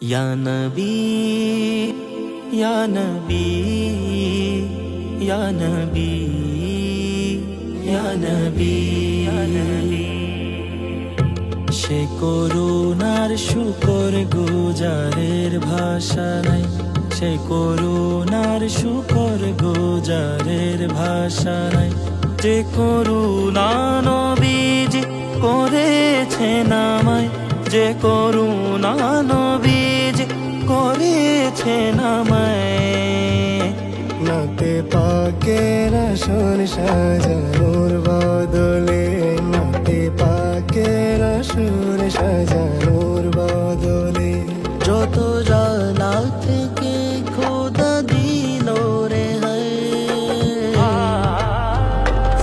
या नबी या नबी या नबी या नबी সে করুণার শুকর গুজারের ভাষা নাই সে করুণার শুকর গুজারের ভাষা নাই যে করুণা নবীজি করেছেন আমায় যে করুণা নবীজি করেছেন আমায় নাতে পাকের আসন সাজানোর বদলে নাতে পাকের আসন সাজানোর বদলে যত জানা থেকে খোদা দিল রে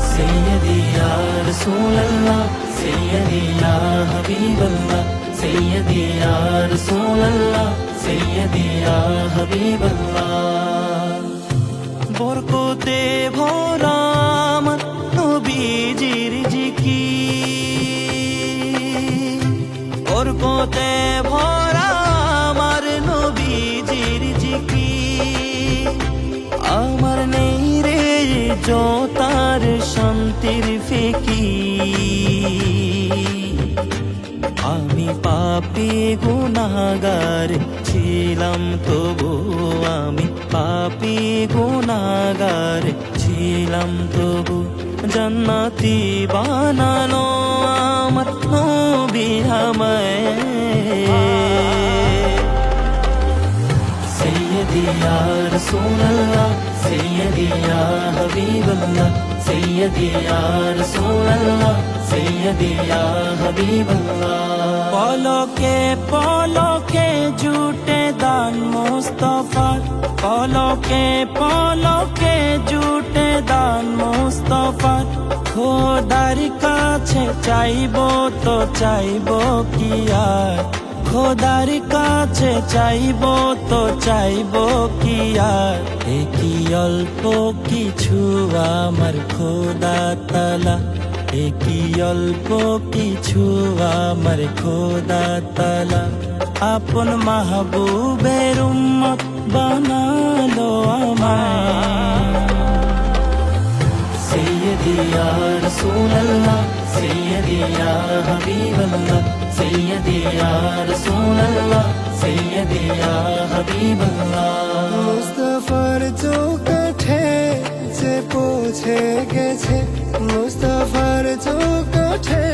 সৈয়দি ইয়া রাসূলুল্লাহ সৈয়দি ইয়া হাবিবাল্লাহ সৈয়দি ইয়া রাসূলুল্লাহ সৈয়দি ইয়া হাবিবাল্লাহ বরকতে ভরা আমার নবীজির জিকির বরকতে ভরা আমার নবীজির জিকির আমার নেই রে তার শান্তির ফিকির আমি পাপী গুনাহগার ছিলাম তবু আমি পাপী গুনাহগার ছিলাম তবু জান্নাতি বানালো আমার নবী আমায় সৈয়দি ইয়া রাসূলুল্লাহ সৈয়দি ইয়া হাবিবাল্লাহ সৈয়দি ইয়া রাসূলুল্লাহ সৈয়দি ইয়া হাবিবাল্লাহ পলকে পলকে জুটে দান মুস্তাফার পলকে পলকে জুটে দান মুস্তাফার খোদার কাছে চাইবো তো চাইবো কি আর খোদার কাছে চাইবো তো চাইবো কি আর কি অল্প কিছু আমার খোদা তালা কি অল্প কিছু আমার খোদা তালা আপন মাহবুবের উম্মত বানালো আমায় সৈয়দি ইয়া রাসূলুল্লাহ সৈয়দি ইয়া হাবিবাল্লাহ সৈয়দি ইয়া রাসূলুল্লাহ সৈয়দি ইয়া হাবিবাল্লাহ মুস্তাফার চৌকাঠে যে পৌঁছে গেছে মুস্তাফার চৌকাঠে